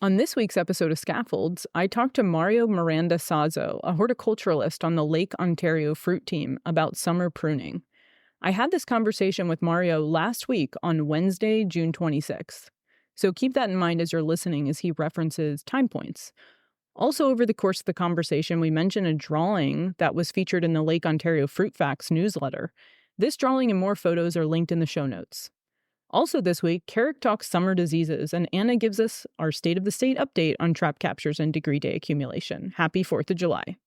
On this week's episode of Scaffolds, I talked to Mario Miranda Sazo, a horticulturalist on the Lake Ontario fruit team, about summer pruning. I had this conversation with Mario last week on Wednesday, June 26th. So keep that in mind as you're listening as he references time points. Also, over the course of the conversation, we mentioned a drawing that was featured in the Lake Ontario Fruit Facts newsletter. This drawing and more photos are linked in the show notes. Also this week, Kerik talks summer diseases, and Anna gives us our State of the State update on trap captures and degree day accumulation. Happy 4th of July.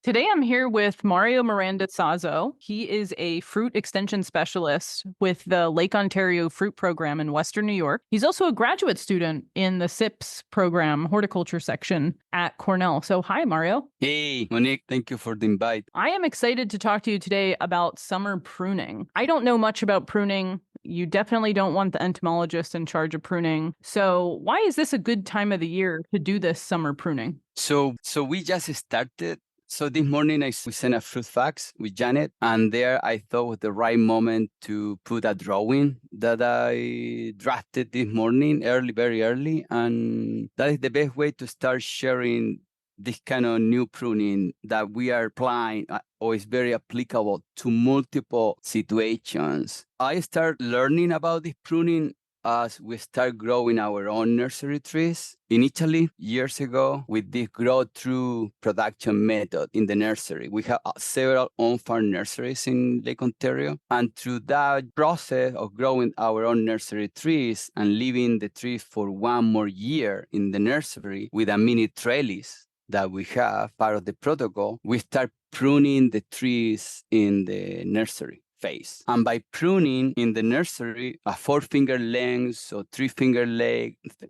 Today I'm here with Mario Miranda Sazo. He is a fruit extension specialist with the Lake Ontario Fruit Program in Western New York. He's also a graduate student in the SIPS program, horticulture section at Cornell. So hi, Mario. Hey, Monique, thank you for the invite. I am excited to talk to you today about summer pruning. I don't know much about pruning. You definitely don't want the entomologist in charge of pruning. So why is this a good time of the year to do this summer pruning? So we just started. So this morning we sent a fruit fax with Janet, and there I thought was the right moment to put a drawing that I drafted this morning, very early, and that is the best way to start sharing this kind of new pruning that we are applying or is very applicable to multiple situations. I start learning about this pruning as we start growing our own nursery trees. In Italy, years ago, with this grow through production method in the nursery, we have several on-farm nurseries in Lake Ontario. And through that process of growing our own nursery trees and leaving the trees for one more year in the nursery with a mini trellis that we have, part of the protocol, we start pruning the trees in the nursery phase. And by pruning in the nursery, a 4-finger length or 3-finger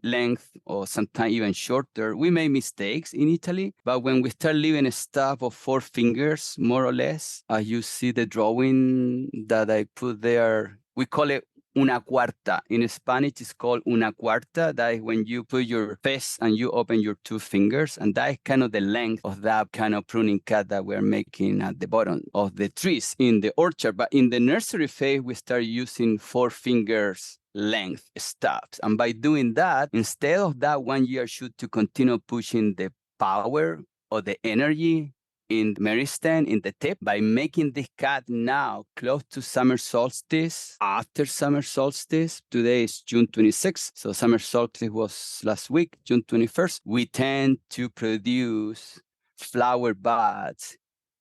length, or sometimes even shorter, we made mistakes in Italy. But when we start leaving a stub of 4 fingers, more or less, as you see the drawing that I put there, we call it una cuarta. In Spanish, it's called una cuarta. That is when you put your fist and you open your 2 fingers. And that is kind of the length of that kind of pruning cut that we're making at the bottom of the trees in the orchard. But in the nursery phase, we start using 4 fingers length stubs. And by doing that, instead of that 1 year shoot to continue pushing the power or the energy in the meristem, in the tip, by making this cut now close to summer solstice, after summer solstice, today is June 26th, so summer solstice was last week, June 21st, we tend to produce flower buds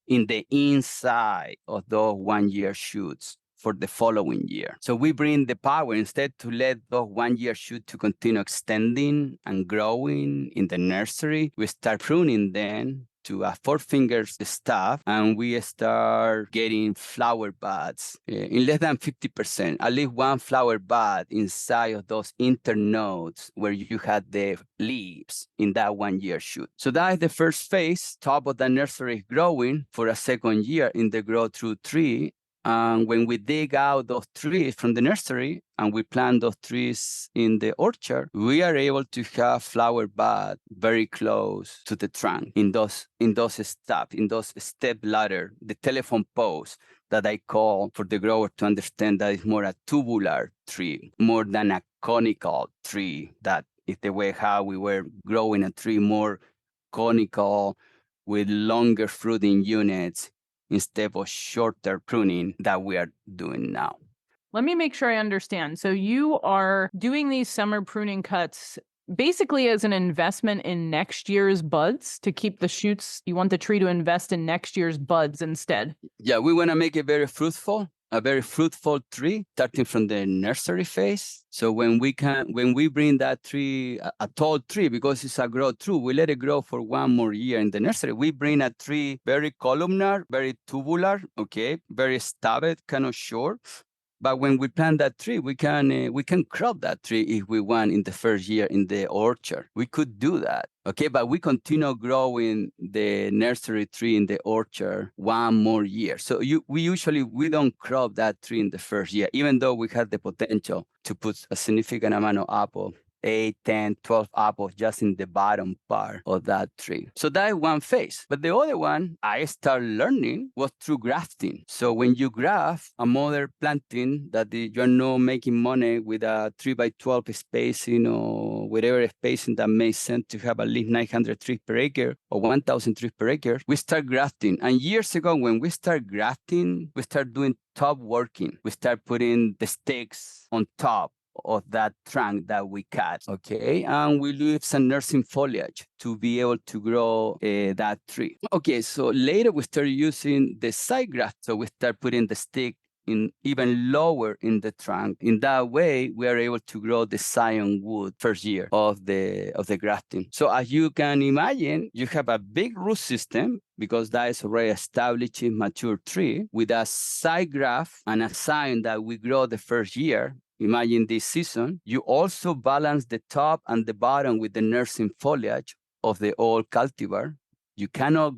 in the inside of those 1 year shoots for the following year. So we bring the power, instead to let those 1 year shoot to continue extending and growing in the nursery, we start pruning them to a 4-finger stub, and we start getting flower buds in less than 50%, at least one flower bud inside of those internodes where you had the leaves in that 1 year shoot. So that is the first phase. Top of the nursery is growing for a second year in the grow through tree. And when we dig out those trees from the nursery and we plant those trees in the orchard, we are able to have flower bud very close to the trunk in those steps, in those step ladder, the telephone poles that I call for the grower to understand that it's more a tubular tree, more than a conical tree. That is the way how we were growing a tree, more conical with longer fruiting units, instead of shorter pruning that we are doing now. Let me make sure I understand. So you are doing these summer pruning cuts basically as an investment in next year's buds to keep the shoots. You want the tree to invest in next year's buds instead. Yeah, we want to make it very fruitful. A very fruitful tree starting from the nursery phase. So when we bring that tree, a tall tree, because it's a grow through, we let it grow for 1 more year in the nursery. We bring a tree very columnar, very tubular, okay, very stubbed, kind of short. But when we plant that tree, we can crop that tree if we want in the first year in the orchard. We could do that, okay? But we continue growing the nursery tree in the orchard 1 more year. So we don't crop that tree in the first year, even though we have the potential to put a significant amount of apple 8, 10, 12 apples just in the bottom part of that tree. So that is one phase. But the other one I started learning was through grafting. So when you graft a mother planting that you're not making money with a 3x12 spacing or whatever spacing that makes sense to have at least 900 trees per acre or 1,000 trees per acre, we start grafting. And years ago, when we start grafting, we start doing top working. We start putting the stakes on top of that trunk that we cut, okay? And we leave some nursing foliage to be able to grow that tree. Okay, so later we start using the side graft. So we start putting the stick in even lower in the trunk. In that way, we are able to grow the scion wood first year of the grafting. So as you can imagine, you have a big root system because that is already established mature tree with a side graft and a scion that we grow the first year. Imagine this season. You also balance the top and the bottom with the nursing foliage of the old cultivar. You cannot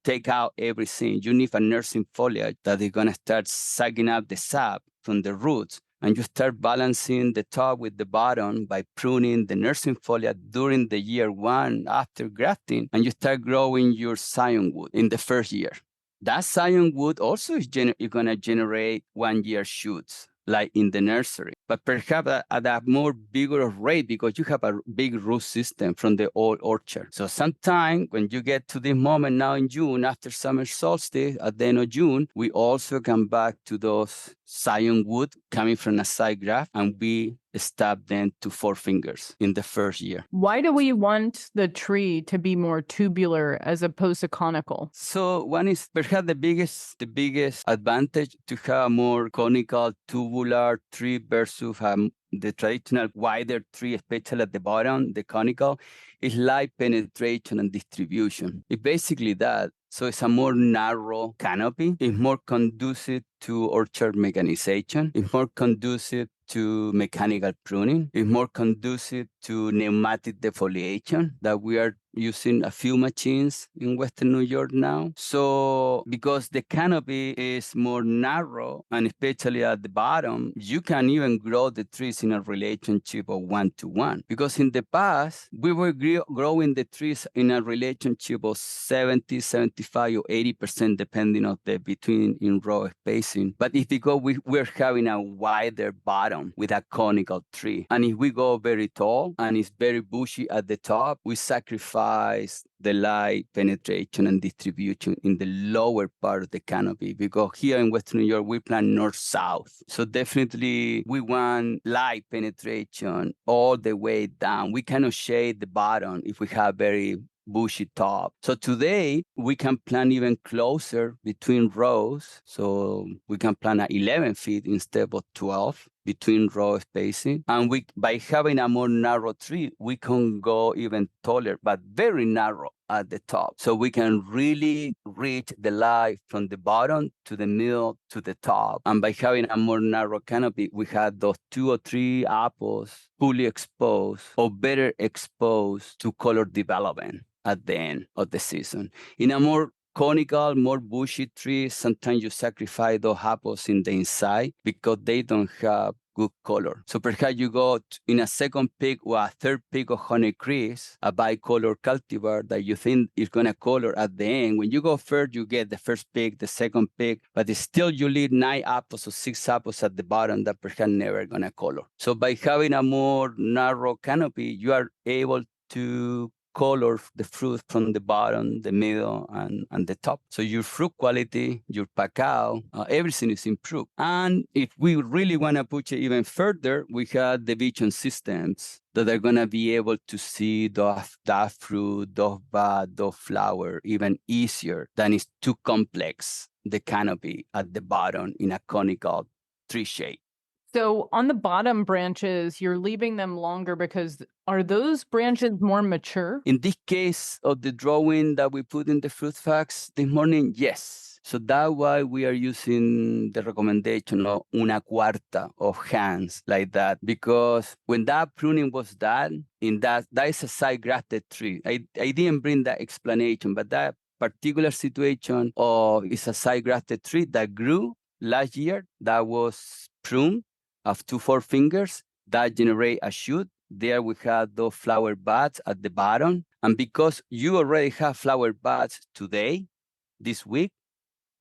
take out everything. You need a nursing foliage that is going to start sucking up the sap from the roots. And you start balancing the top with the bottom by pruning the nursing foliage during the year one after grafting. And you start growing your scion wood in the first year. That scion wood also is going to generate 1 year shoots, like in the nursery, but perhaps at a more vigorous rate because you have a big root system from the old orchard. So sometime when you get to this moment now in June, after summer solstice, at the end of June, we also come back to those scion wood coming from a side graft, and we stab them to 4 fingers in the first year. Why do we want the tree to be more tubular as opposed to conical? So one is perhaps the biggest advantage to have a more conical tubular tree versus the traditional wider tree, especially at the bottom, the conical, is light penetration and distribution. It's basically that. So it's a more narrow canopy. It's more conducive to orchard mechanization. It's more conducive to mechanical pruning. It's more conducive to pneumatic defoliation that we are using a few machines in Western New York now. So because the canopy is more narrow, and especially at the bottom, you can even grow the trees in a relationship of 1-to-1. Because in the past, we were growing the trees in a relationship of 70, 75, or 80%, depending on the between in row spacing. But if we're having a wider bottom with a conical tree, and if we go very tall and it's very bushy at the top, we sacrifice the light penetration and distribution in the lower part of the canopy, because here in Western New York, we plant north-south. So definitely we want light penetration all the way down. We cannot shade the bottom if we have very bushy top. So today we can plant even closer between rows. So we can plant at 11 feet instead of 12 between row spacing. And by having a more narrow tree, we can go even taller, but very narrow at the top. So we can really reach the light from the bottom to the middle to the top. And by having a more narrow canopy, we have those 2 or 3 apples fully exposed or better exposed to color development at the end of the season. In a more conical, more bushy tree, sometimes you sacrifice those apples in the inside because they don't have good color. So perhaps you go in a second pick or a third pick of honeycrisp, a bicolor cultivar that you think is going to color at the end. When you go first, you get the first pick, the second pick, but it's still you leave 9 apples or 6 apples at the bottom that perhaps never going to color. So by having a more narrow canopy, you are able to color the fruit from the bottom, the middle, and the top. So your fruit quality, your cacao, everything is improved. And if we really want to push it even further, we have the vision systems that are going to be able to see that fruit, those bud, those flower even easier than it's too complex, the canopy at the bottom in a conical tree shape. So on the bottom branches, you're leaving them longer because are those branches more mature? In this case of the drawing that we put in the fruit facts this morning, yes. So that's why we are using the recommendation of una cuarta of hands like that, because when that pruning was done, that is a side grafted tree. I didn't bring that explanation, but that particular situation is a side grafted tree that grew last year, that was pruned of 2 4 fingers, that generate a shoot. there we have those flower buds at the bottom. And because you already have flower buds today, this week,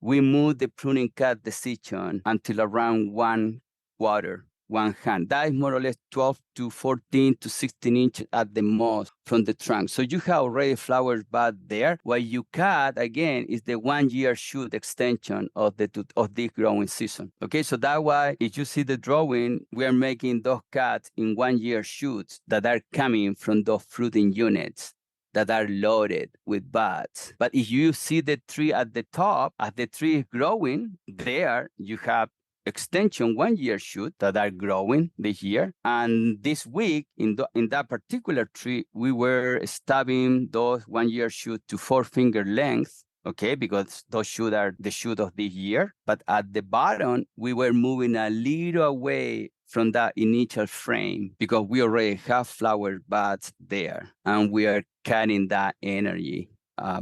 we moved the pruning cut decision until around 1 hand. That is more or less 12 to 14 to 16 inches at the most from the trunk. So you have already flowers bud there. What you cut, again, is the 1 year shoot extension of this growing season. Okay, so that's why if you see the drawing, we are making those cuts in 1 year shoots that are coming from those fruiting units that are loaded with buds. But if you see the tree at the top, as the tree is growing, there you have extension 1 year shoot that are growing this year. And this week, in that particular tree, we were stabbing those 1 year shoot to 4-finger length. Okay, because those shoots are the shoot of this year. But at the bottom, we were moving a little away from that initial frame because we already have flower buds there, and we are cutting that energy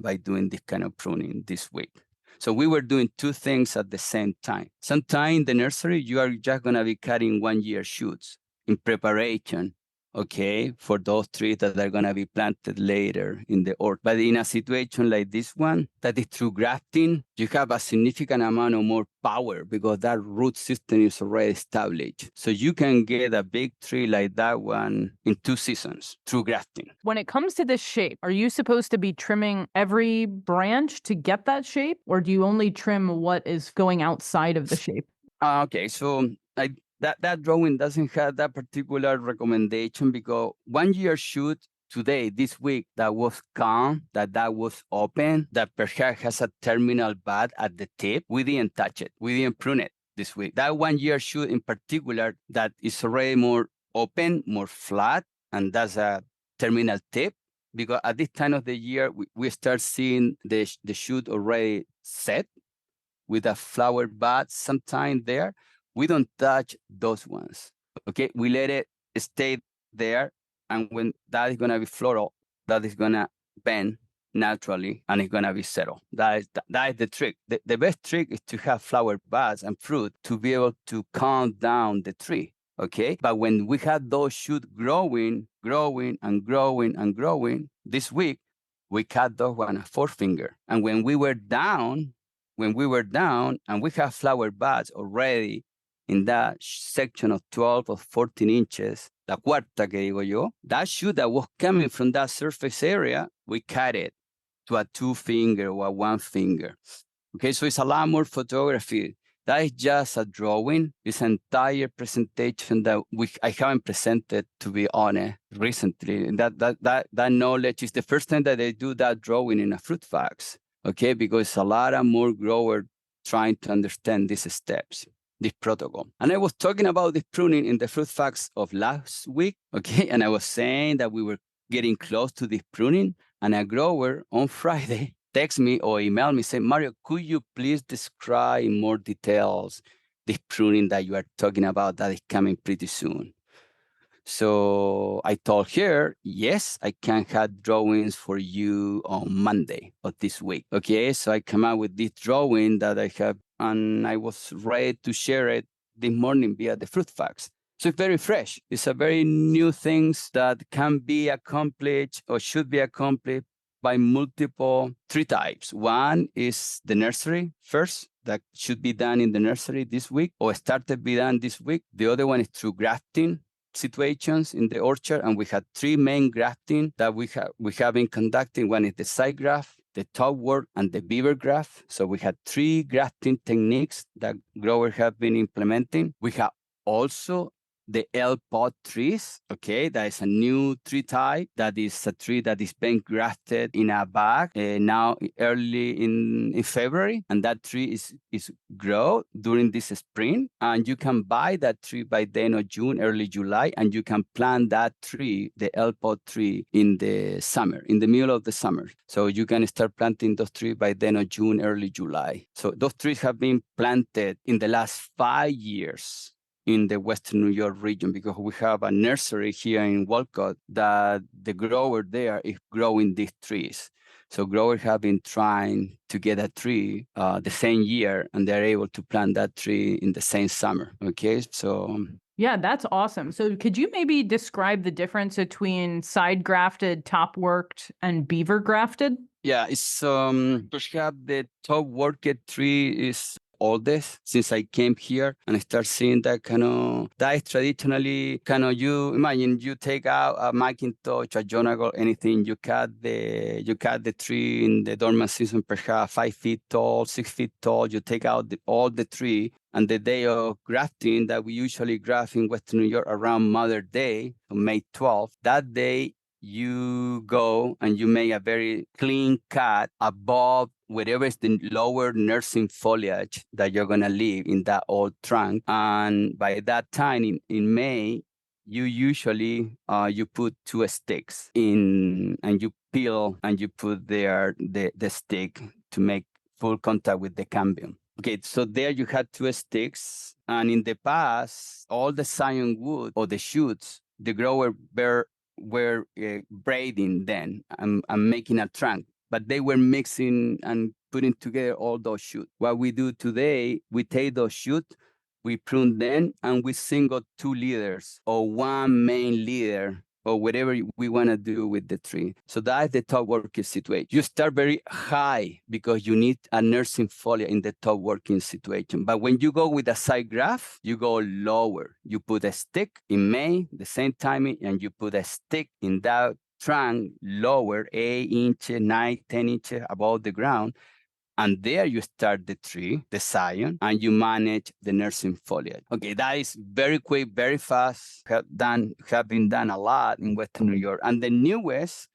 by doing this kind of pruning this week. So we were doing two things at the same time. Sometime in the nursery, you are just going to be cutting 1 year shoots in preparation, okay, for those trees that are going to be planted later in the orchard. But in a situation like this one, that is through grafting, you have a significant amount of more power because that root system is already established. So you can get a big tree like that one in 2 seasons through grafting. When it comes to this shape, are you supposed to be trimming every branch to get that shape, or do you only trim what is going outside of the shape? Okay, so that drawing doesn't have that particular recommendation because 1 year shoot today, this week, that was calm, that was open, that perhaps has a terminal bud at the tip, we didn't touch it. We didn't prune it this week. That 1 year shoot in particular that is already more open, more flat, and that's a terminal tip. Because at this time of the year, we start seeing the shoot already set with a flower bud sometime there. We don't touch those ones. Okay, we let it stay there, and when that is gonna be floral, that is gonna bend naturally, and it's gonna be settled. That is the trick. The best trick is to have flower buds and fruit to be able to calm down the tree. Okay, but when we had those shoots growing this week, we cut those one a 4-finger, and when we were down and we have flower buds already in that section of 12 or 14 inches, la cuarta que digo yo, that shoot that was coming from that surface area, we cut it to a 2-finger or a 1-finger. Okay, so it's a lot more photography. That is just a drawing. It's an entire presentation that I haven't presented, to be honest, recently. That knowledge is the first time that they do that drawing in a fruit facts. Okay, because a lot of more growers trying to understand these steps, this protocol. And I was talking about this pruning in the fruit facts of last week, okay? And I was saying that we were getting close to this pruning, and a grower on Friday text me or email me, say, Mario, could you please describe in more details this pruning that you are talking about that is coming pretty soon? So I told her, yes, I can have drawings for you on Monday of this week. Okay, so I come out with this drawing that I have, and I was ready to share it this morning via the fruit facts. So it's very fresh. It's a very new things that can be accomplished or should be accomplished by multiple 3 types. One is the nursery first, that should be done in the nursery this week or started to be done this week. The other one is through grafting situations in the orchard, and we had 3 main grafting that we have been conducting. One is the side graft, the top work, and the beaver graft. So we had 3 grafting techniques that growers have been implementing. We have also the L pot trees, okay, that is a new tree type. That is a tree that is being grafted in a bag now early in February, and that tree is grow during this spring, and you can buy that tree by the end of June, early July, and you can plant that tree, the L pot tree, in the summer, in the middle of the summer. So you can start planting those trees by the end of June, early July. So those trees have been planted in the last 5 years in the Western New York region, because we have a nursery here in Walcott that the grower there is growing these trees. So growers have been trying to get a tree the same year, and they're able to plant that tree in the same summer. Okay, so Yeah, that's awesome. So could you maybe describe the difference between side grafted, top worked, and beaver grafted? Yeah, it's perhaps the top worked tree is oldest since I came here and I start seeing that is traditionally you imagine you take out a Macintosh, a Jonagle, anything, you cut the tree in the dormant season, perhaps 5 feet tall, 6 feet tall, you take out all the tree. And the day of grafting that we usually graft in Western New York around Mother Day, on May 12th, that day you go and you make a very clean cut above whatever is the lower nursing foliage that you're going to leave in that old trunk. And by that time in May, you usually you put 2 sticks in and you peel and you put there the stick to make full contact with the cambium. Okay, so there you had 2 sticks, and in the past, all the scion wood or the shoots, the grower were braiding then and making a trunk, but they were mixing and putting together all those shoots. What we do today, we take those shoots, we prune them, and we single 2 leaders or one main leader or whatever we want to do with the tree. So that's the top working situation. You start very high because you need a nursing foliage in the top working situation. But when you go with a side graft, you go lower. You put a stick in May, the same timing, and you put a stick in that trunk lower, 8 inches, 9, 10 inches above the ground. And there you start the tree, the scion, and you manage the nursing foliage. Okay, that is very quick, very fast, have been done a lot in Western New York. And the newest,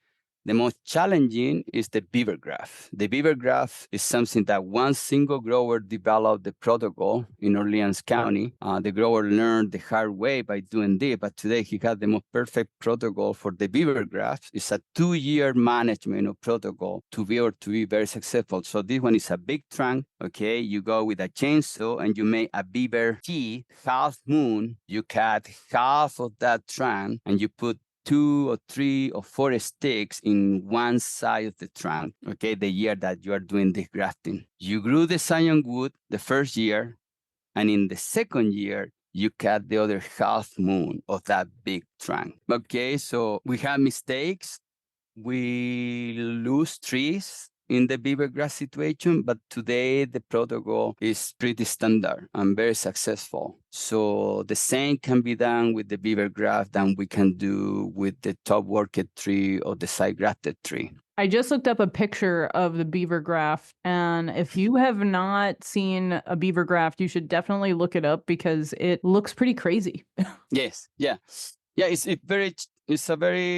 the most challenging is the beaver graft. The beaver graft is something that one single grower developed the protocol in Orleans County. The grower learned the hard way by doing this, but today he has the most perfect protocol for the beaver graft. It's a 2-year management of protocol to be able to be very successful. So this one is a big trunk. Okay, you go with a chainsaw and you make a beaver T, half moon. You cut half of that trunk and you put 2 or 3 or 4 sticks in one side of the trunk, okay, the year that you are doing the grafting. You grew the scion wood the first year, and in the second year, you cut the other half moon of that big trunk. Okay, so we have mistakes. We lose trees in the beaver grass situation, but today the protocol is pretty standard and very successful. So the same can be done with the beaver graft than we can do with the top worked tree or the side grafted tree. I just looked up a picture of the beaver graft, and if you have not seen a beaver graft, you should definitely look it up because it looks pretty crazy. Yes, yeah. Yeah, it's a very,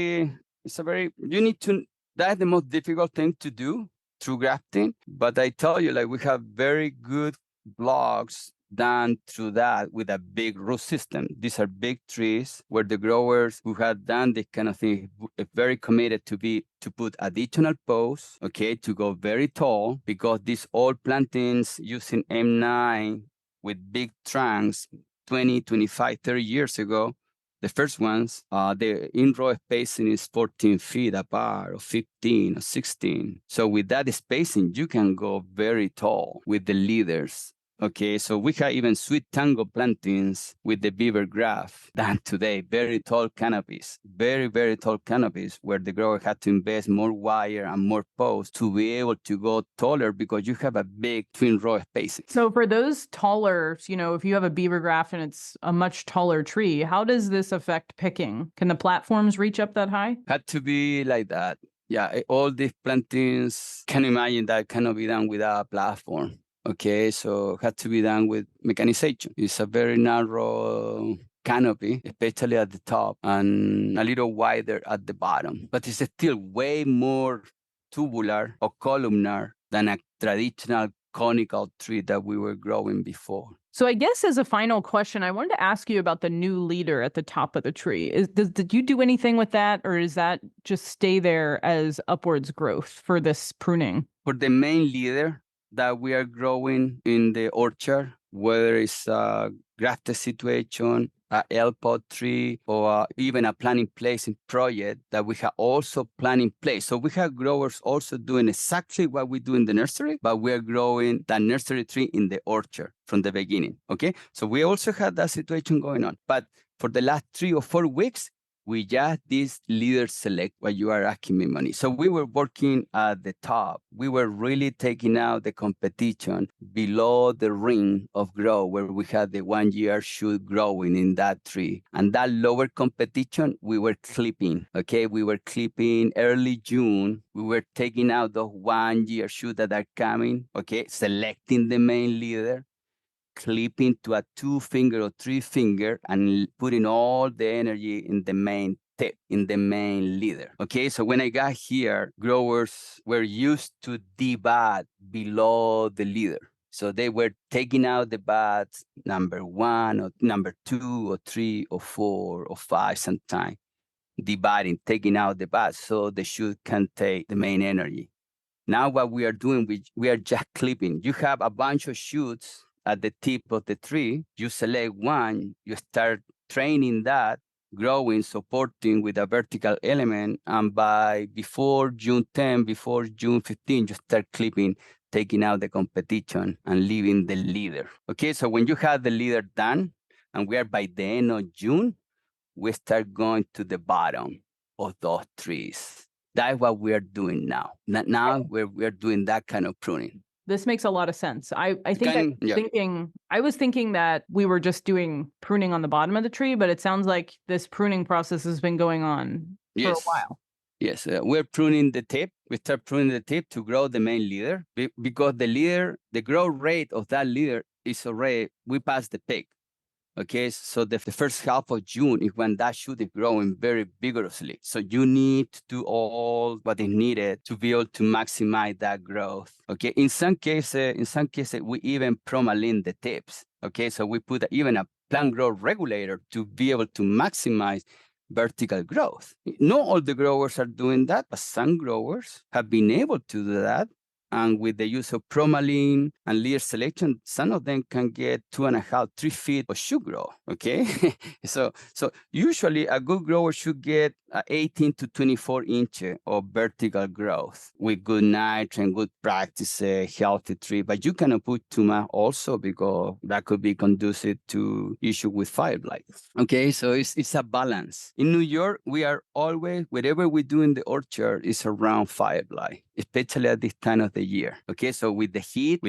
you need to, that's the most difficult thing to do through grafting. But I tell you, like, we have very good blogs done through that with a big root system. These are big trees where the growers who have done this kind of thing are very committed to put additional posts, okay, to go very tall, because these old plantings using M9 with big trunks 20, 25, 30 years ago, the first ones, the in-row spacing is 14 feet apart, or 15 or 16. So with that spacing, you can go very tall with the leaders. Okay, so we have even sweet tango plantings with the beaver graft done today. Very tall canopies, very, very tall canopies, where the grower had to invest more wire and more posts to be able to go taller because you have a big twin row spacing. So for those taller, if you have a beaver graft and it's a much taller tree, how does this affect picking? Can the platforms reach up that high? Had to be like that. Yeah, all these plantings, can imagine that cannot be done without a platform. Okay, so it had to be done with mechanization. It's a very narrow canopy, especially at the top, and a little wider at the bottom. But it's still way more tubular or columnar than a traditional conical tree that we were growing before. So I guess as a final question, I wanted to ask you about the new leader at the top of the tree. Did you do anything with that, or does that just stay there as upwards growth for this pruning? For the main leader that we are growing in the orchard, whether it's a grafted situation a L-pot tree, or even a planting placing project that we have also planned in place. So we have growers also doing exactly what we do in the nursery, but we are growing that nursery tree in the orchard from the beginning. Okay, so we also had that situation going on. But for the last 3 or 4 weeks, we just this leader select what you are asking me money. So we were working at the top. We were really taking out the competition below the ring of grow where we had the 1 year shoot growing in that tree. And that lower competition, we were clipping. Okay, we were clipping early June. We were taking out the 1 year shoot that are coming. Okay, selecting the main leader, clipping to a 2-finger or 3-finger, and putting all the energy in the main tip, in the main leader. Okay, so when I got here, growers were used to debud below the leader. So they were taking out the buds number 1 or number 2 or 3 or 4 or 5 sometimes, debudding, taking out the buds so the shoot can take the main energy. Now what we are doing, we are just clipping. You have a bunch of shoots at the tip of the tree. You select one, you start training that, growing, supporting with a vertical element. And by before June 10, before June 15, you start clipping, taking out the competition and leaving the leader. Okay, so when you have the leader done, and we are by the end of June, we start going to the bottom of those trees. That's what we are doing now. Now we're doing that kind of pruning. This makes a lot of sense. I Can- was thinking that we were just doing pruning on the bottom of the tree, but it sounds like this pruning process has been going on for a while. Yes, we're pruning the tip. We start pruning the tip to grow the main leader because the growth rate of that leader is already, we passed the peak. Okay, so the first half of June is when that shoot is growing very vigorously. So you need to do all what is needed to be able to maximize that growth. Okay, in some cases, we even promaline the tips. Okay, so we put even a plant growth regulator to be able to maximize vertical growth. Not all the growers are doing that, but some growers have been able to do that. And with the use of promaline and leader selection, some of them can get 2.5, 3 feet of shoot growth. Okay, so usually a good grower should get 18 to 24 inches of vertical growth with good nitrogen, good practice, healthy tree. But you cannot put too much also because that could be conducive to issue with fire blight. Okay, so it's a balance. In New York, we are always, whatever we do in the orchard is around fire blight, especially at this time of the year. Okay, so with the heat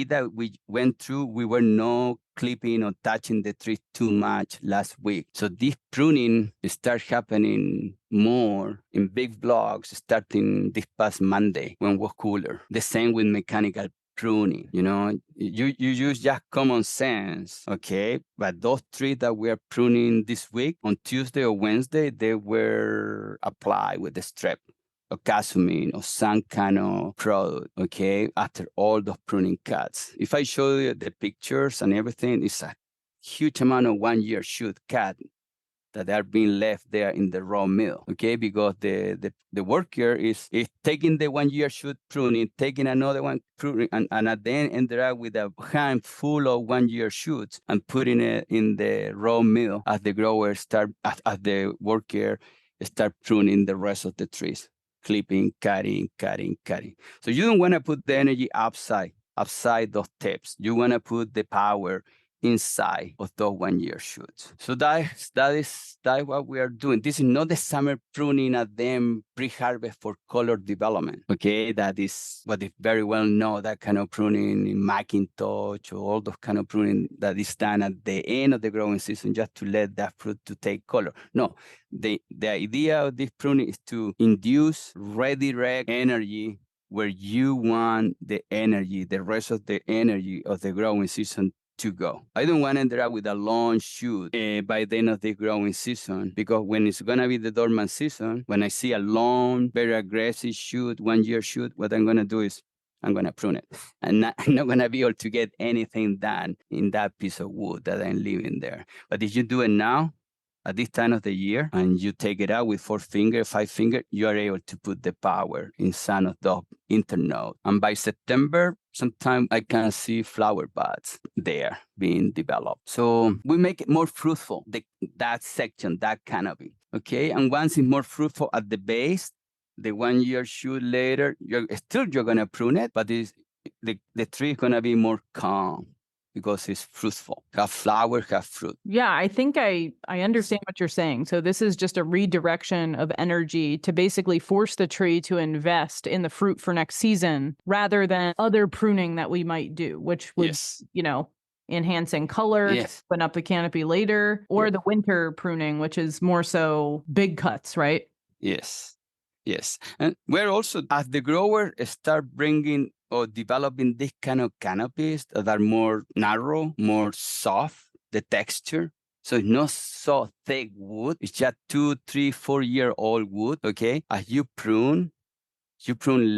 that we went through, we were not clipping or touching the tree too much last week. So this pruning starts happening more in big blocks starting this past Monday when it was cooler. The same with mechanical pruning. You use just common sense, okay? But those trees that we are pruning this week, on Tuesday or Wednesday, they were applied with the strep or casumine or some kind of product, okay, after all the pruning cuts. If I show you the pictures and everything, it's a huge amount of 1 year shoot cut that are being left there in the raw mill, okay, because the worker is taking the 1 year shoot pruning, taking another one pruning, and at the end ended up with a handful of 1 year shoots and putting it in the raw mill as the grower as the worker start pruning the rest of the trees. Clipping, cutting. So you don't want to put the energy outside those tips. You want to put the power inside of those 1 year shoots. So that is what we are doing. This is not the summer pruning at them pre-harvest for color development. Okay, that is what is very well known, that kind of pruning in Macintosh or all those kind of pruning that is done at the end of the growing season just to let that fruit to take color. No, the idea of this pruning is to induce redirect energy where you want the energy, the rest of the energy of the growing season to go. I don't want to end up with a long shoot by the end of the growing season, because when it's going to be the dormant season, when I see a long, very aggressive shoot, 1 year shoot, what I'm going to do is I'm going to prune it. I'm not going to be able to get anything done in that piece of wood that I'm leaving there. But if you do it now, at this time of the year, and you take it out with 4 finger, 5 finger, you are able to put the power in some of the internode. And by September, sometimes I can see flower buds there being developed. So we make it more fruitful, that section, that canopy. Okay. And once it's more fruitful at the base, the 1 year shoot later, you're going to prune it, but the tree is going to be more calm because it's fruitful, have flower, have fruit. Yeah, I think I understand what you're saying. So this is just a redirection of energy to basically force the tree to invest in the fruit for next season rather than other pruning that we might do, which would, Yes. enhancing color, Yes. open up the canopy later, or Yeah. the winter pruning, which is more so big cuts, right? Yes. Yes. And we're also, as the grower start bringing or developing these kind of canopies that are more narrow, more soft, the texture. So it's not so thick wood. It's just 2, 3, 4 year old wood. Okay. As you prune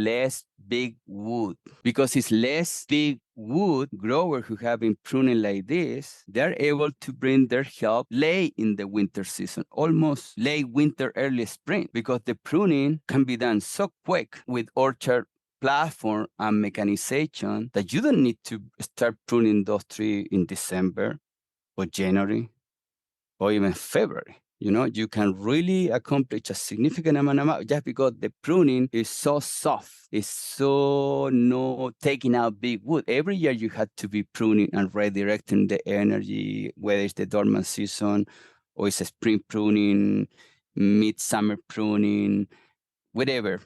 less big wood because it's less big wood. Growers who have been pruning like this, they're able to bring their help late in the winter season, almost late winter, early spring, because the pruning can be done so quick with orchard platform and mechanization that you don't need to start pruning those trees in December or January or even February. You can really accomplish a significant amount just because the pruning is so soft. It's so no taking out big wood. Every year you had to be pruning and redirecting the energy, whether it's the dormant season or it's a spring pruning, midsummer pruning, whatever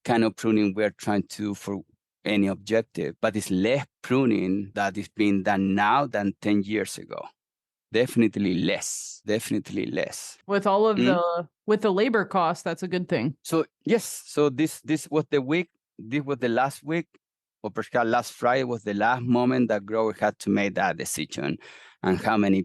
kind of pruning we're trying to do for any objective. But it's less pruning that is being done now than 10 years ago. Definitely less. With all of with the labor costs, that's a good thing. So yes, so this was the week. This was the last week, or perhaps last Friday was the last moment that grower had to make that decision, and how many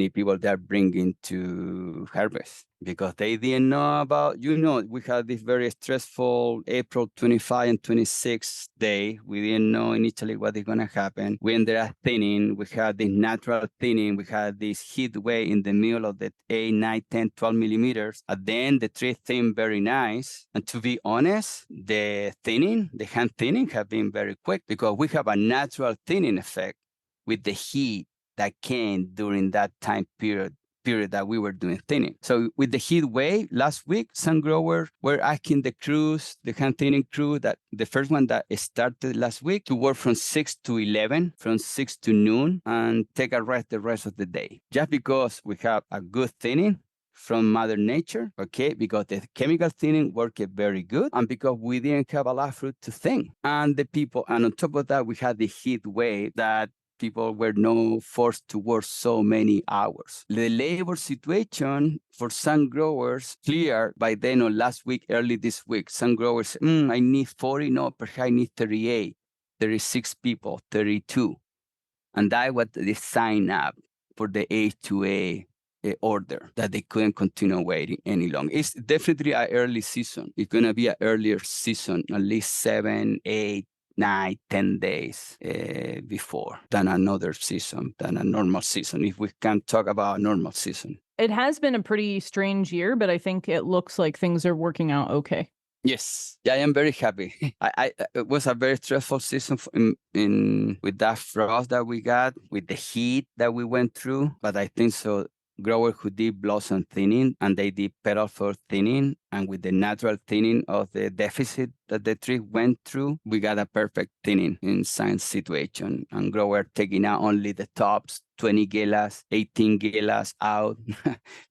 people they are bringing to harvest, because they didn't know about. We had this very stressful April 25 and 26 day. We didn't know initially what is going to happen. We ended up thinning. We had this natural thinning. We had this heat wave in the middle of the 8, 9, 10, 12 millimeters. At the end, the tree thinned very nice. And to be honest, the hand thinning have been very quick because we have a natural thinning effect with the heat that came during that time period that we were doing thinning. So with the heat wave last week, some growers were asking the crews, the hand thinning crew, that the first one that started last week, to work from 6 to 11, from 6 to noon, and take a rest the rest of the day. Just because we have a good thinning from Mother Nature, okay, because the chemical thinning worked very good, and because we didn't have a lot of fruit to thin. And on top of that, we had the heat wave that people were not forced to work so many hours. The labor situation for some growers clear by then or last week, early this week. Some growers say, I need 40, no, perhaps I need 38, 36 people, 32. And that was they sign up for the A2A order, that they couldn't continue waiting any longer. It's definitely an early season. It's going to be an earlier season, at least 7, 8, 9, 10 days before than another season, than a normal season, if we can talk about a normal season. It has been a pretty strange year, but I think it looks like things are working out okay. Yes, yeah, I am very happy. It was a very stressful season with that frost that we got, with the heat that we went through. But I think so. Growers who did blossom thinning and they did petal fur thinning, and with the natural thinning of the deficit that the tree went through, we got a perfect thinning in some situation. And growers taking out only the tops, 20 gelas, 18 gelas out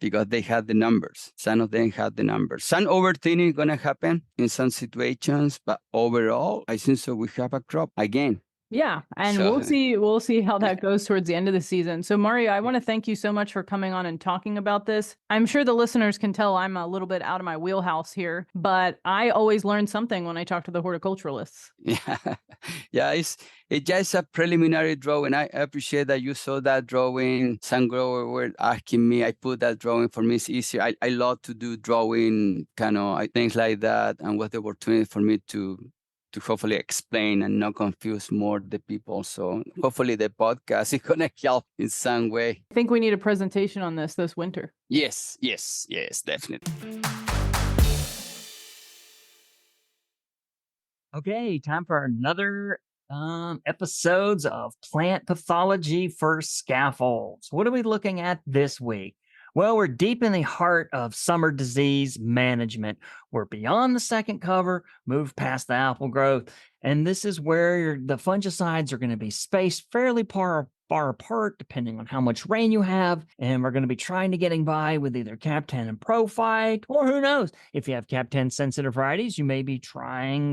because they had the numbers. Some of them had the numbers. Some over thinning is going to happen in some situations, but overall, I think so we have a crop again. Yeah, and we'll see how that goes towards the end of the season. So Mario, I want to thank you so much for coming on and talking about this. I'm sure the listeners can tell I'm a little bit out of my wheelhouse here, but I always learn something when I talk to the horticulturalists. Yeah, it's just a preliminary drawing. I appreciate that you saw that drawing. Some growers were asking me, I put that drawing, for me it's easier. I love to do drawing, kind of things like that, and what the opportunity for me to hopefully explain and not confuse more the people. So hopefully the podcast is going to help in some way. I think we need a presentation on this winter. Yes, definitely. Okay, time for another Episodes of Plant Pathology for Scaffolds. What are we looking at this week? Well, we're deep in the heart of summer disease management. We're beyond the second cover, moved past the apple growth, and this is where the fungicides are going to be spaced fairly far apart, depending on how much rain you have. And we're going to be trying to getting by with either Cap 10 and Profite, or who knows, if you have Cap 10 sensitive varieties, you may be trying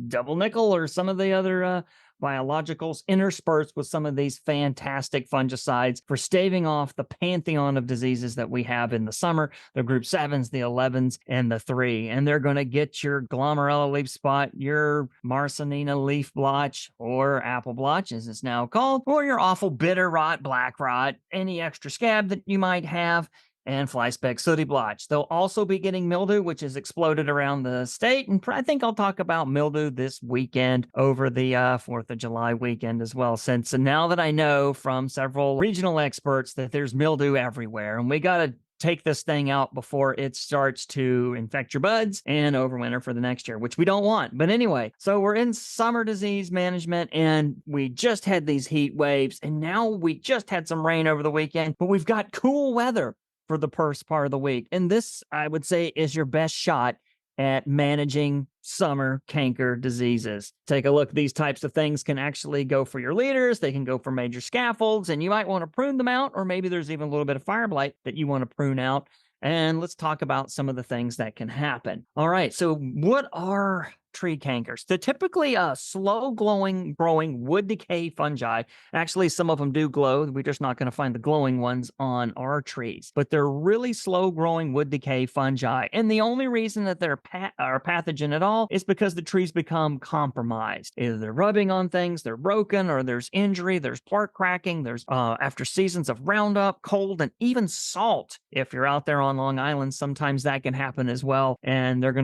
double nickel or some of the other biologicals interspersed with some of these fantastic fungicides for staving off the pantheon of diseases that we have in the summer, the group 7s, the 11s, and the 3. And they're going to get your glomerella leaf spot, your Marsanina leaf blotch, or apple blotch, as it's now called, or your awful bitter rot, black rot, any extra scab that you might have, and fly speck sooty blotch. They'll also be getting mildew, which has exploded around the state. And I think I'll talk about mildew this weekend over the 4th of July weekend as well, since now that I know from several regional experts that there's mildew everywhere, and we got to take this thing out before it starts to infect your buds and overwinter for the next year, which we don't want. But anyway, so we're in summer disease management, and we just had these heat waves, and now we just had some rain over the weekend, but we've got cool weather for the first part of the week. And this, I would say, is your best shot at managing summer canker diseases. Take a look. These types of things can actually go for your leaders. They can go for major scaffolds, and you might want to prune them out, or maybe there's even a little bit of fire blight that you want to prune out. And let's talk about some of the things that can happen. All right. So what are tree cankers? They're typically a slow growing wood decay fungi. Actually, some of them do glow. We're just not going to find the glowing ones on our trees, but they're really slow growing wood decay fungi. And the only reason that they're are pathogen at all is because the trees become compromised. Either they're rubbing on things, they're broken, or there's injury, there's bark cracking, there's after seasons of Roundup, cold, and even salt. If you're out there on Long Island, sometimes that can happen as well. And they're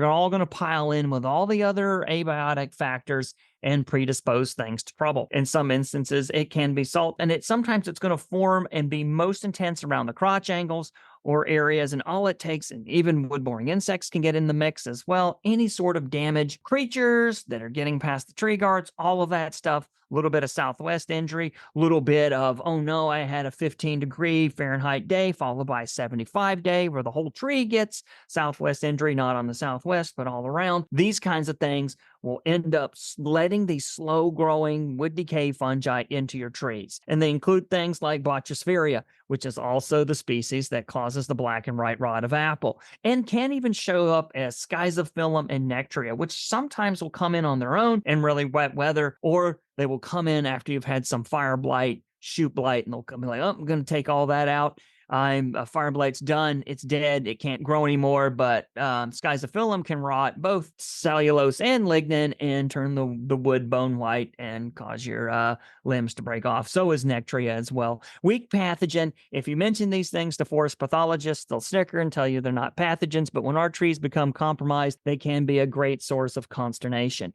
all going to pile in with all the other abiotic factors and predispose things to trouble. In some instances, it can be salt, and sometimes it's going to form and be most intense around the crotch angles or areas, and all it takes, and even wood-boring insects can get in the mix as well. Any sort of damage, creatures that are getting past the tree guards, all of that stuff. A little bit of southwest injury, a little bit of, oh no, I had a 15-degree Fahrenheit day followed by a 75 day where the whole tree gets southwest injury, not on the southwest, but all around. These kinds of things will end up letting these slow-growing wood decay fungi into your trees. And they include things like Botchiosphaeria, which is also the species that causes the black and white rot of apple, and can even show up as Schizophyllum and Nectaria, which sometimes will come in on their own in really wet weather, or they will come in after you've had some fire blight, shoot blight, and they'll come be like, oh, I'm going to take all that out. Fire blight's done. It's dead. It can't grow anymore. But Schizophyllum can rot both cellulose and lignin and turn the wood bone white and cause your limbs to break off. So is Nectaria as well. Weak pathogen. If you mention these things to forest pathologists, they'll snicker and tell you they're not pathogens. But when our trees become compromised, they can be a great source of consternation.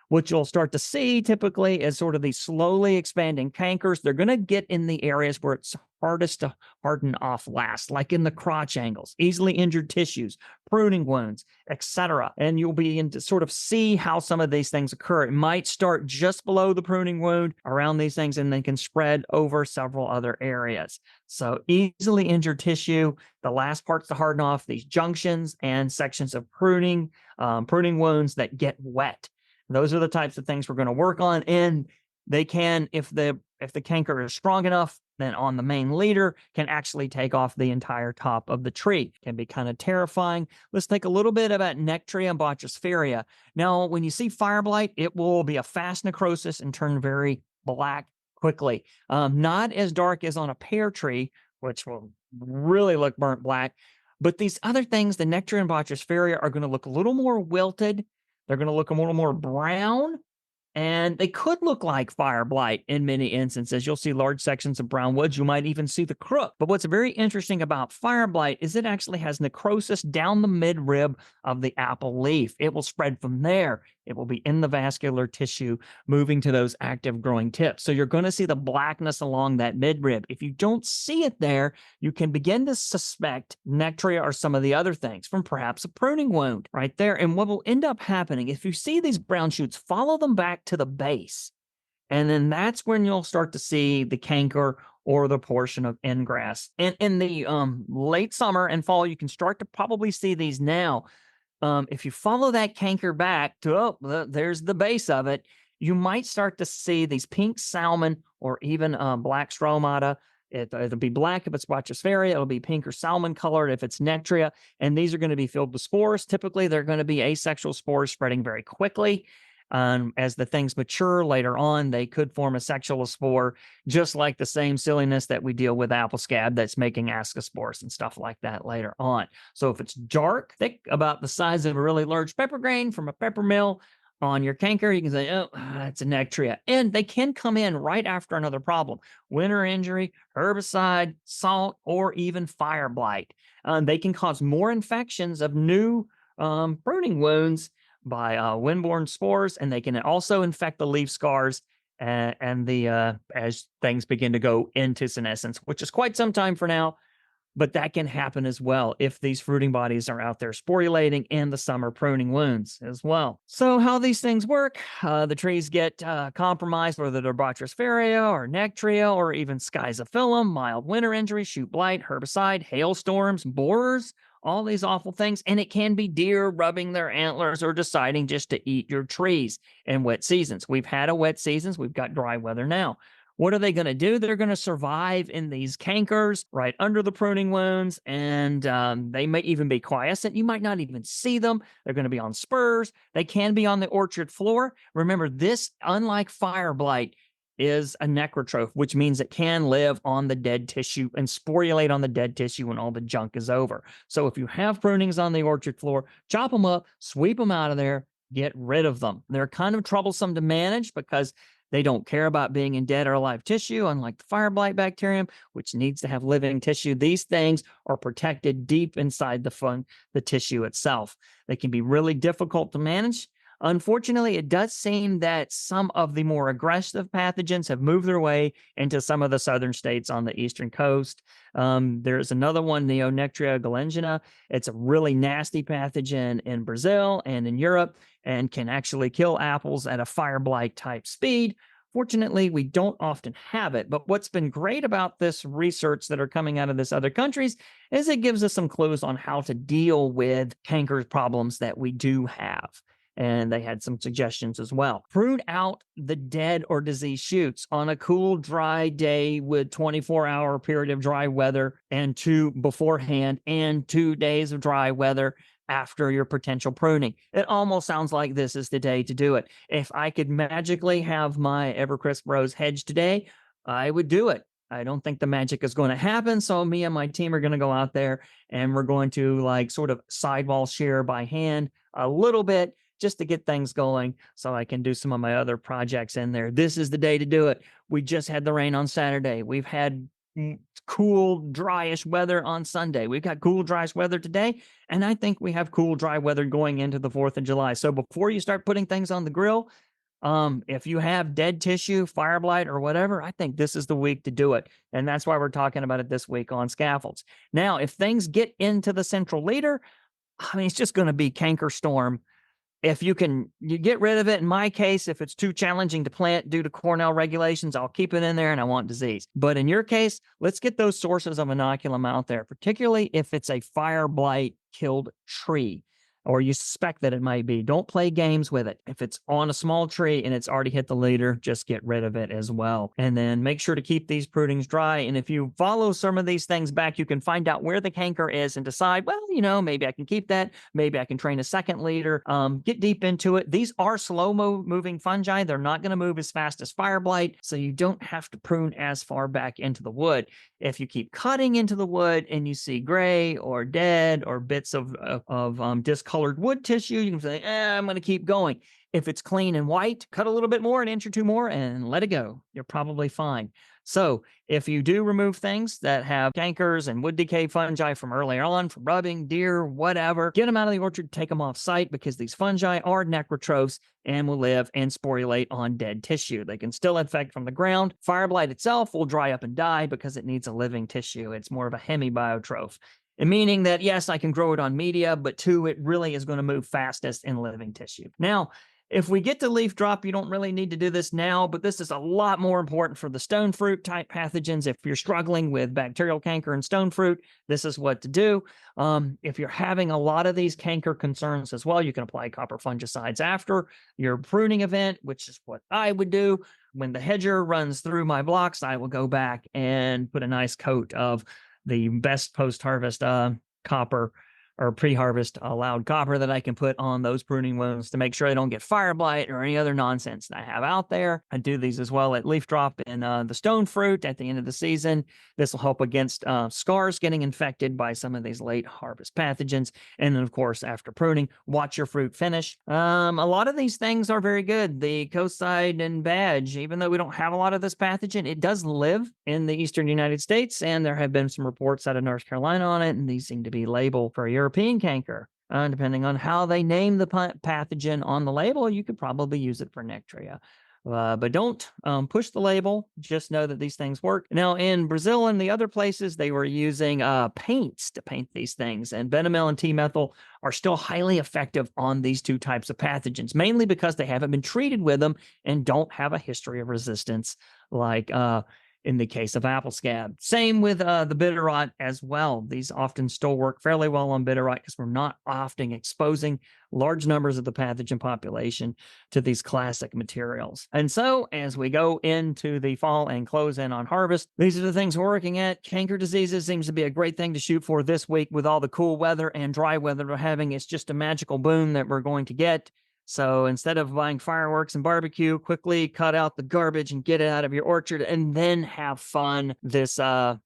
What you'll start to see typically is sort of these slowly expanding cankers. They're going to get in the areas where it's hardest to harden off last, like in the crotch angles, easily injured tissues, pruning wounds, etc. And you'll begin to sort of see how some of these things occur. It might start just below the pruning wound around these things, and then can spread over several other areas. So easily injured tissue, the last parts to harden off, these junctions and sections of pruning wounds that get wet. Those are the types of things we're going to work on, and they can, if the canker is strong enough, then on the main leader can actually take off the entire top of the tree. Can be kind of terrifying. Let's take a little bit about Nectaria and Botchiosphaeria. Now, when you see fire blight, it will be a fast necrosis and turn very black quickly. Not as dark as on a pear tree, which will really look burnt black. But these other things, the Nectaria and Botchiosphaeria, are going to look a little more wilted. They're going to look a little more brown, and they could look like fire blight in many instances. You'll see large sections of brown woods. You might even see the crook. But what's very interesting about fire blight is it actually has necrosis down the midrib of the apple leaf. It will spread from there It will be in the vascular tissue, moving to those active growing tips. So you're going to see the blackness along that midrib. If you don't see it there, you can begin to suspect nectria or some of the other things from perhaps a pruning wound right there. And what will end up happening, if you see these brown shoots, follow them back to the base. And then that's when you'll start to see the canker or the portion of ingress. And in the late summer and fall, you can start to probably see these now. If you follow that canker back to, there's the base of it, you might start to see these pink salmon or even black stromata. It'll be black if it's Bactrosphaeria. It'll be pink or salmon colored if it's Nectria. And these are going to be filled with spores. Typically, they're going to be asexual spores spreading very quickly. As the things mature later on, they could form a sexual spore, just like the same silliness that we deal with apple scab that's making ascospores and stuff like that later on. So if it's dark, thick, about the size of a really large pepper grain from a pepper mill on your canker, you can say, oh, it's a nectria. And they can come in right after another problem, winter injury, herbicide, salt, or even fire blight. They can cause more infections of new pruning wounds by windborne spores, and they can also infect the leaf scars and the as things begin to go into senescence, which is quite some time for now. But that can happen as well if these fruiting bodies are out there sporulating in the summer pruning wounds as well. So how these things work, the trees get compromised, whether they're Bactrosphaeria or Nectria or even Schizophilum, mild winter injury, shoot blight, herbicide, hailstorms, borers, all these awful things. And it can be deer rubbing their antlers or deciding just to eat your trees in wet seasons. We've had a wet seasons. We've got dry weather now. What are they going to do? They're going to survive in these cankers right under the pruning wounds, and they may even be quiescent. You might not even see them. They're going to be on spurs. They can be on the orchard floor. Remember, this, unlike fire blight, is a necrotroph, which means it can live on the dead tissue and sporulate on the dead tissue when all the junk is over. So if you have prunings on the orchard floor, chop them up, sweep them out of there, get rid of them. They're kind of troublesome to manage because they don't care about being in dead or alive tissue, unlike the fire blight bacterium, which needs to have living tissue. These things are protected deep inside the tissue itself. They can be really difficult to manage. Unfortunately, it does seem that some of the more aggressive pathogens have moved their way into some of the southern states on the eastern coast. There's another one, Neonectria galengina. It's a really nasty pathogen in Brazil and in Europe and can actually kill apples at a fire blight type speed. Fortunately, we don't often have it. But what's been great about this research that are coming out of this other countries is it gives us some clues on how to deal with canker problems that we do have. And they had some suggestions as well. Prune out the dead or diseased shoots on a cool, dry day with 24-hour period of dry weather and 2 beforehand and 2 days of dry weather after your potential pruning. It almost sounds like this is the day to do it. If I could magically have my Evercrisp rose hedge today, I would do it. I don't think the magic is going to happen. So me and my team are going to go out there and we're going to sort of sidewall shear by hand a little bit just to get things going so I can do some of my other projects in there. This is the day to do it. We just had the rain on Saturday. We've had cool, dryish weather on Sunday. We've got cool, dryish weather today. And I think we have cool, dry weather going into the 4th of July. So before you start putting things on the grill, if you have dead tissue, fire blight, or whatever, I think this is the week to do it. And that's why we're talking about it this week on Scaffolds. Now, if things get into the central leader, it's just going to be canker storm. If you get rid of it, in my case, if it's too challenging to plant due to Cornell regulations, I'll keep it in there and I want disease. But in your case, let's get those sources of inoculum out there, particularly if it's a fire blight killed tree or you suspect that it might be. Don't play games with it. If it's on a small tree and it's already hit the leader, just get rid of it as well. And then make sure to keep these prunings dry. And if you follow some of these things back, you can find out where the canker is and decide, well, maybe I can keep that. Maybe I can train a second leader. Get deep into it. These are slow-mo moving fungi. They're not going to move as fast as fire blight, so you don't have to prune as far back into the wood. If you keep cutting into the wood and you see gray or dead or bits of discolored wood tissue, you can say, I'm going to keep going. If it's clean and white, cut a little bit more, an inch or two more, and let it go. You're probably fine. So if you do remove things that have cankers and wood decay fungi from earlier on, from rubbing, deer, whatever, get them out of the orchard, take them off site, because these fungi are necrotrophs and will live and sporulate on dead tissue. They can still infect from the ground. Fire blight itself will dry up and die because it needs a living tissue. It's more of a hemibiotrope. And meaning that, yes, I can grow it on media, but two, it really is going to move fastest in living tissue. Now, if we get to leaf drop, you don't really need to do this now, but this is a lot more important for the stone fruit type pathogens. If you're struggling with bacterial canker and stone fruit, this is what to do. If you're having a lot of these canker concerns as well, you can apply copper fungicides after your pruning event, which is what I would do. When the hedger runs through my blocks, I will go back and put a nice coat of the best post-harvest copper or pre-harvest allowed copper that I can put on those pruning wounds to make sure I don't get fire blight or any other nonsense that I have out there. I do these as well at leaf drop and the stone fruit at the end of the season. This will help against scars getting infected by some of these late harvest pathogens. And then, of course, after pruning, watch your fruit finish. A lot of these things are very good. The coastside and badge, even though we don't have a lot of this pathogen, it does live in the eastern United States, and there have been some reports out of North Carolina on it, and these seem to be labeled for European canker. Depending on how they name the pathogen on the label, you could probably use it for Nectria. But don't push the label. Just know that these things work. Now, in Brazil and the other places, they were using paints to paint these things. And betamel and T-methyl are still highly effective on these two types of pathogens, mainly because they haven't been treated with them and don't have a history of resistance like in the case of apple scab. Same with the bitter rot as well. These often still work fairly well on bitter rot because we're not often exposing large numbers of the pathogen population to these classic materials. And so as we go into the fall and close in on harvest, these are the things we're working at. Canker diseases seems to be a great thing to shoot for this week with all the cool weather and dry weather we're having. It's just a magical boon that we're going to get. So instead of buying fireworks and barbecue, quickly cut out the garbage and get it out of your orchard and then have fun this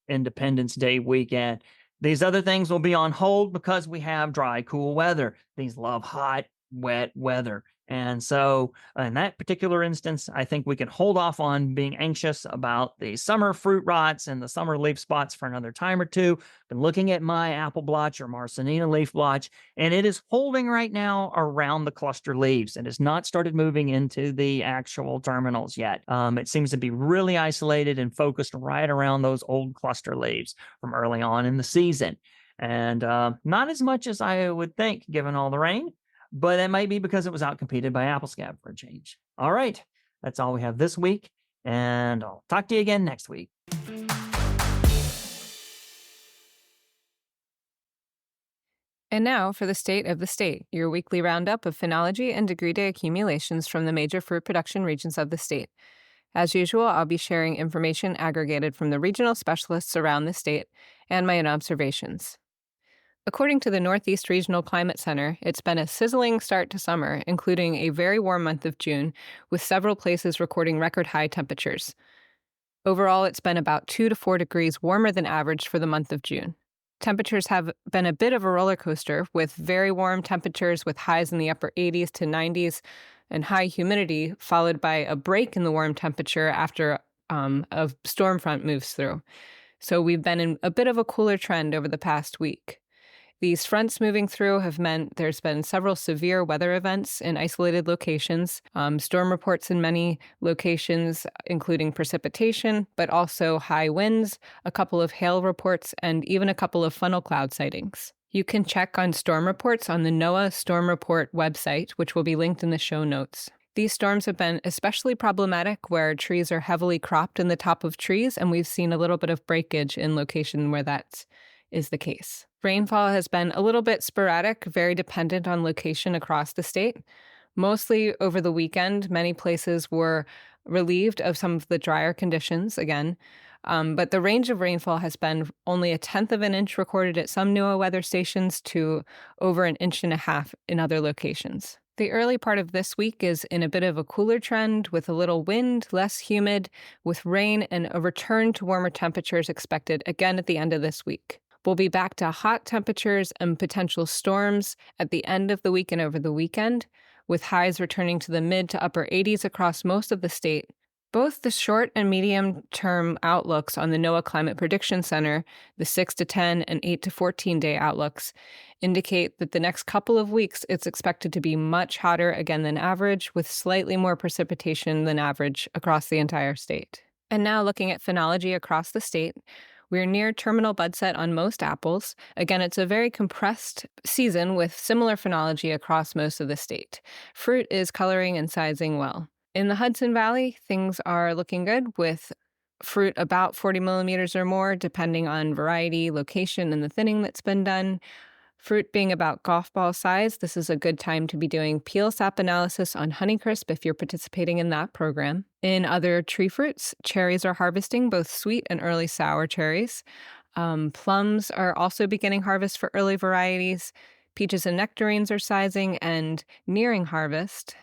Independence Day weekend. These other things will be on hold because we have dry, cool weather. These love hot, wet weather. And so in that particular instance, I think we can hold off on being anxious about the summer fruit rots and the summer leaf spots for another time or two. Been looking at my apple blotch or Marsanina leaf blotch, and it is holding right now around the cluster leaves. It has not started moving into the actual terminals yet. It seems to be really isolated and focused right around those old cluster leaves from early on in the season. And not as much as I would think, given all the rain. But that might be because it was outcompeted by apple scab for a change. All right, that's all we have this week, and I'll talk to you again next week. And now for the State of the State, your weekly roundup of phenology and degree day accumulations from the major fruit production regions of the state. As usual, I'll be sharing information aggregated from the regional specialists around the state and my own observations. According to the Northeast Regional Climate Center, it's been a sizzling start to summer, including a very warm month of June, with several places recording record high temperatures. Overall, it's been about 2 to 4 degrees warmer than average for the month of June. Temperatures have been a bit of a roller coaster, with very warm temperatures with highs in the upper 80s to 90s and high humidity, followed by a break in the warm temperature after a storm front moves through. So we've been in a bit of a cooler trend over the past week. These fronts moving through have meant there's been several severe weather events in isolated locations, storm reports in many locations, including precipitation, but also high winds, a couple of hail reports, and even a couple of funnel cloud sightings. You can check on storm reports on the NOAA Storm Report website, which will be linked in the show notes. These storms have been especially problematic where trees are heavily cropped in the top of trees, and we've seen a little bit of breakage in locations where that is the case. Rainfall has been a little bit sporadic, very dependent on location across the state. Mostly over the weekend, many places were relieved of some of the drier conditions again, but the range of rainfall has been only 1/10 of an inch recorded at some NEWA weather stations to over 1.5 inches in other locations. The early part of this week is in a bit of a cooler trend with a little wind, less humid, with rain and a return to warmer temperatures expected again at the end of this week. We'll be back to hot temperatures and potential storms at the end of the week and over the weekend, with highs returning to the mid to upper 80s across most of the state. Both the short and medium-term outlooks on the NOAA Climate Prediction Center, the 6 to 10 and 8 to 14-day outlooks, indicate that the next couple of weeks it's expected to be much hotter again than average, with slightly more precipitation than average across the entire state. And now looking at phenology across the state, we're near terminal bud set on most apples. Again, it's a very compressed season with similar phenology across most of the state. Fruit is coloring and sizing well. In the Hudson Valley, things are looking good with fruit about 40 millimeters or more, depending on variety, location, and the thinning that's been done. Fruit being about golf ball size, this is a good time to be doing peel sap analysis on Honeycrisp if you're participating in that program. In other tree fruits, cherries are harvesting, both sweet and early sour cherries. Plums are also beginning harvest for early varieties. Peaches and nectarines are sizing and nearing harvest.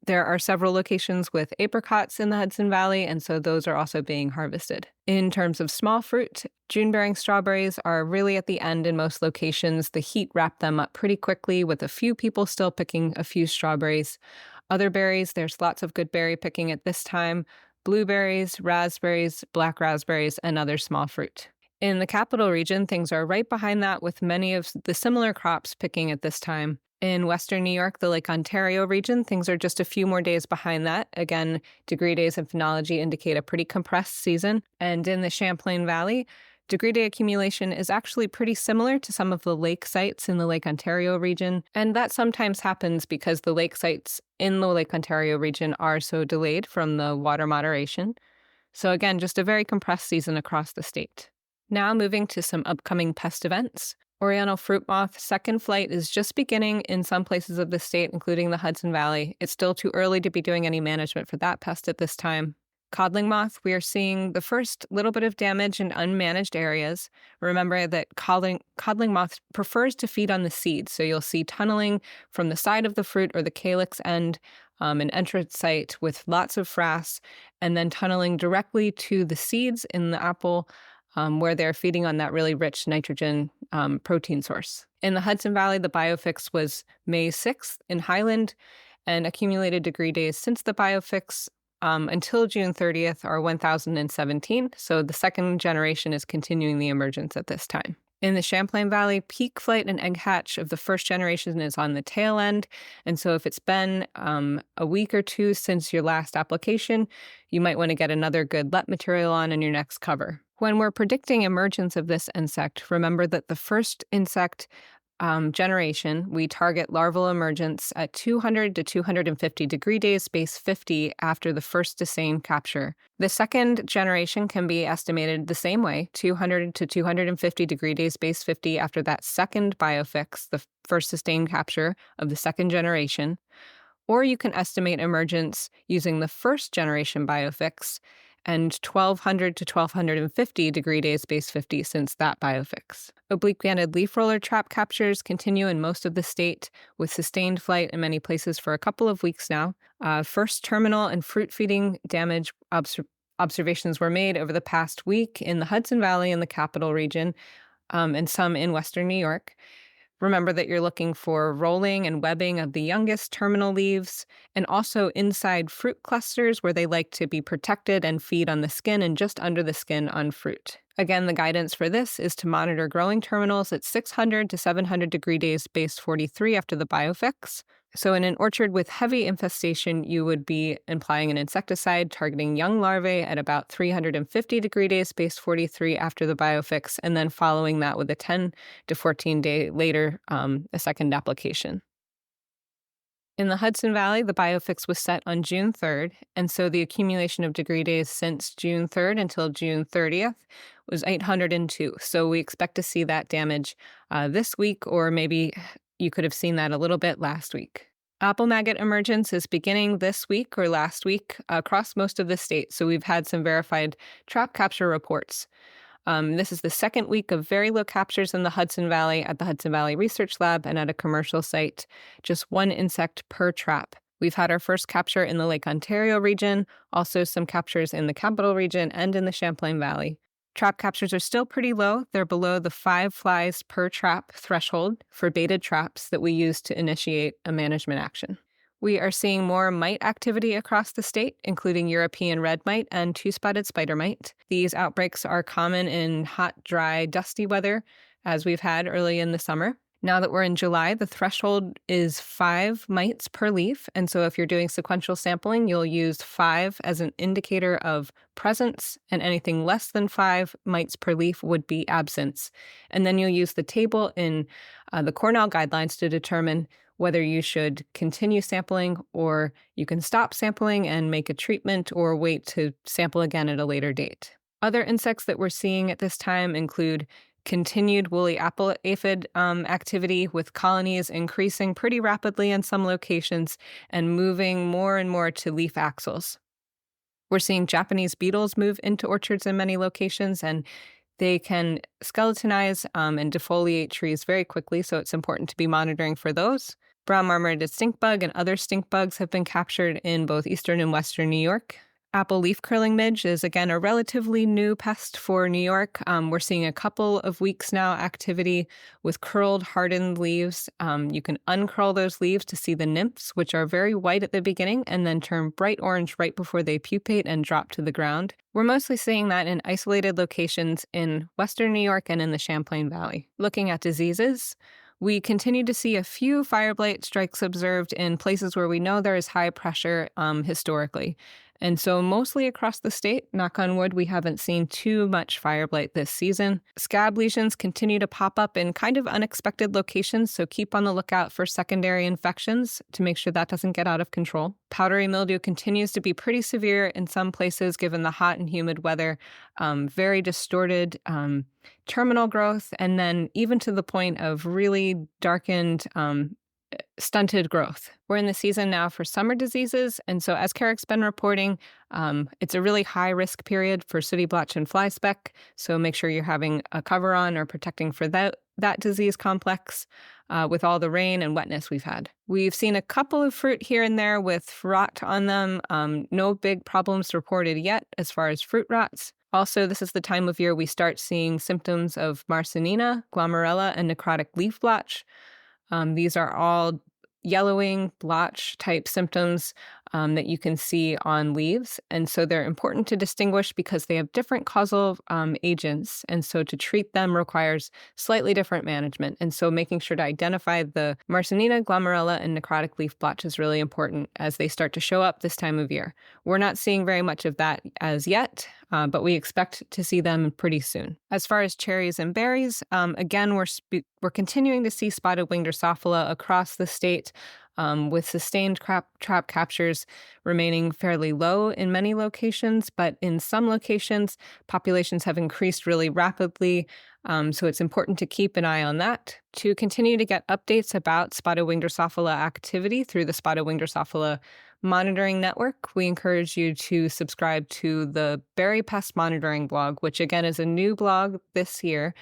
There are several locations with apricots in the Hudson Valley, and so those are also being harvested. In terms of small fruit, June-bearing strawberries are really at the end in most locations. The heat wrapped them up pretty quickly, with a few people still picking a few strawberries. Other berries, there's lots of good berry picking at this time. Blueberries, raspberries, black raspberries, and other small fruit. In the Capital Region, things are right behind that, with many of the similar crops picking at this time. In Western New York, the Lake Ontario region, things are just a few more days behind that. Again, degree days and phenology indicate a pretty compressed season. And in the Champlain Valley, degree day accumulation is actually pretty similar to some of the lake sites in the Lake Ontario region. And that sometimes happens because the lake sites in the Lake Ontario region are so delayed from the water moderation. So again, just a very compressed season across the state. Now moving to some upcoming pest events. Oriental fruit moth second flight is just beginning in some places of the state, including the Hudson Valley. It's still too early to be doing any management for that pest at this time. Codling moth, we are seeing the first little bit of damage in unmanaged areas. Remember that codling moth prefers to feed on the seeds, so you'll see tunneling from the side of the fruit or the calyx end, an entrance site with lots of frass, and then tunneling directly to the seeds in the apple, where they're feeding on that really rich nitrogen protein source. In the Hudson Valley, the biofix was May 6th in Highland, and accumulated degree days since the biofix until June 30th are 1,017, so the second generation is continuing the emergence at this time. In the Champlain Valley, peak flight and egg hatch of the first generation is on the tail end, and so if it's been a week or two since your last application, you might want to get another good LEP material on in your next cover. When we're predicting emergence of this insect, remember that the first insect generation, we target larval emergence at 200 to 250 degree days, base 50 after the first desane capture. The second generation can be estimated the same way, 200 to 250 degree days, base 50 after that second biofix, the first sustained capture of the second generation. Or you can estimate emergence using the first generation biofix and 1,200 to 1,250 degree days, base 50 since that biofix. Oblique-banded leaf roller trap captures continue in most of the state, with sustained flight in many places for a couple of weeks now. First terminal and fruit feeding damage observations were made over the past week in the Hudson Valley and the Capital Region, and some in Western New York. Remember that you're looking for rolling and webbing of the youngest terminal leaves, and also inside fruit clusters where they like to be protected and feed on the skin and just under the skin on fruit. Again, the guidance for this is to monitor growing terminals at 600 to 700 degree days, base 43 after the biofix. So in an orchard with heavy infestation, you would be applying an insecticide targeting young larvae at about 350 degree days, base 43 after the biofix, and then following that with a 10 to 14 day later, a second application. In the Hudson Valley, the biofix was set on June 3rd, and so the accumulation of degree days since June 3rd until June 30th was 802. So we expect to see that damage this week, or maybe you could have seen that a little bit last week. Apple maggot emergence is beginning this week or last week across most of the state, so we've had some verified trap capture reports. This is the second week of very low captures in the Hudson Valley at the Hudson Valley Research Lab and at a commercial site, just one insect per trap. We've had our first capture in the Lake Ontario region, also some captures in the Capital Region and in the Champlain Valley. Trap captures are still pretty low. They're below the 5 flies per trap threshold for baited traps that we use to initiate a management action. We are seeing more mite activity across the state, including European red mite and two-spotted spider mite. These outbreaks are common in hot, dry, dusty weather, as we've had early in the summer. Now that we're in July, the threshold is 5 mites per leaf. And so if you're doing sequential sampling, you'll use 5 as an indicator of presence, and anything less than 5 mites per leaf would be absence. And then you'll use the table in the Cornell guidelines to determine whether you should continue sampling, or you can stop sampling and make a treatment, or wait to sample again at a later date. Other insects that we're seeing at this time include continued woolly apple aphid activity, with colonies increasing pretty rapidly in some locations and moving more and more to leaf axils. We're seeing Japanese beetles move into orchards in many locations, and they can skeletonize and defoliate trees very quickly, so it's important to be monitoring for those. Brown marmorated stink bug and other stink bugs have been captured in both eastern and western New York. Apple leaf curling midge is, again, a relatively new pest for New York. We're seeing a couple of weeks now activity with curled, hardened leaves. You can uncurl those leaves to see the nymphs, which are very white at the beginning and then turn bright orange right before they pupate and drop to the ground. We're mostly seeing that in isolated locations in western New York and in the Champlain Valley. Looking at diseases, we continue to see a few fire blight strikes observed in places where we know there is high pressure historically. And so mostly across the state, knock on wood, we haven't seen too much fire blight this season. Scab lesions continue to pop up in kind of unexpected locations, so keep on the lookout for secondary infections to make sure that doesn't get out of control. Powdery mildew continues to be pretty severe in some places given the hot and humid weather, very distorted terminal growth, and then even to the point of really darkened stunted growth. We're in the season now for summer diseases, and so as Kerik's been reporting, it's a really high risk period for sooty blotch and fly speck, so make sure you're having a cover on or protecting for that disease complex with all the rain and wetness we've had. We've seen a couple of fruit here and there with rot on them. No big problems reported yet as far as fruit rots. Also, this is the time of year we start seeing symptoms of Marsanina, glomerella, and necrotic leaf blotch. These are all yellowing, blotch-type symptoms that you can see on leaves. And so they're important to distinguish because they have different causal agents. And so to treat them requires slightly different management. And so making sure to identify the Marsanina, glomerella, and necrotic leaf blotch is really important as they start to show up this time of year. We're not seeing very much of that as yet, but we expect to see them pretty soon. As far as cherries and berries, again, we're continuing to see spotted-winged Drosophila across the state, with sustained trap captures remaining fairly low in many locations, but in some locations, populations have increased really rapidly, so it's important to keep an eye on that. To continue to get updates about spotted-winged Drosophila activity through the Spotted-winged Drosophila Monitoring Network, we encourage you to subscribe to the Berry Pest Monitoring blog, which again is a new blog this year,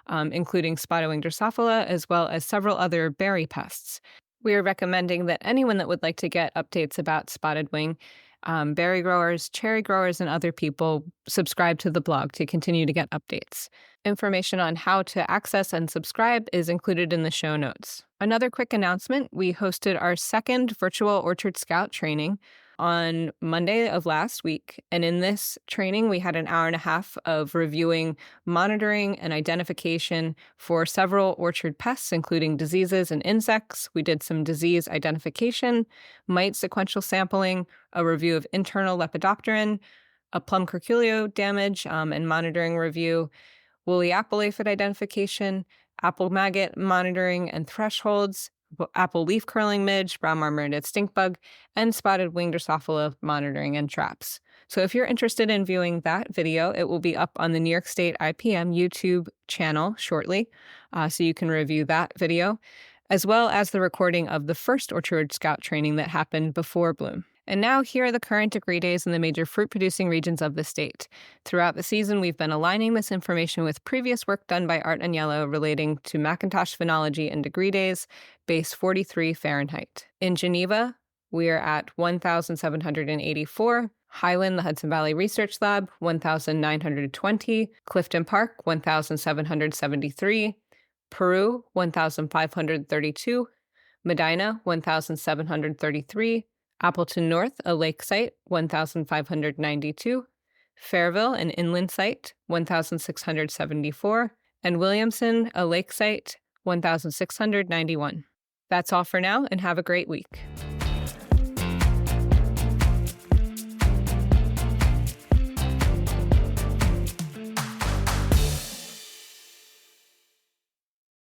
including spotted-winged Drosophila as well as several other berry pests. We are recommending that anyone that would like to get updates about spotted wing, berry growers, cherry growers, and other people subscribe to the blog to continue to get updates. Information on how to access and subscribe is included in the show notes. Another quick announcement, we hosted our second virtual Orchard Scout training on Monday of last week. And in this training, we had an hour and a half of reviewing monitoring and identification for several orchard pests, including diseases and insects. We did some disease identification, mite sequential sampling, a review of internal lepidopteran, a plum curculio damage and monitoring review, woolly apple aphid identification, apple maggot monitoring and thresholds, apple leaf curling midge, brown marmorated stink bug, and spotted-winged Drosophila monitoring and traps. So if you're interested in viewing that video, it will be up on the New York State IPM YouTube channel shortly, so you can review that video, as well as the recording of the first Orchard Scout training that happened before bloom. And now here are the current degree days in the major fruit-producing regions of the state. Throughout the season, we've been aligning this information with previous work done by Art Agnello relating to Macintosh phenology and degree days, base 43 Fahrenheit. In Geneva, we are at 1,784. Highland, the Hudson Valley Research Lab, 1,920. Clifton Park, 1,773. Peru, 1,532. Medina, 1,733, Appleton North, a lake site, 1,592, Fairville, an inland site, 1,674, and Williamson, a lake site, 1,691. That's all for now, and have a great week.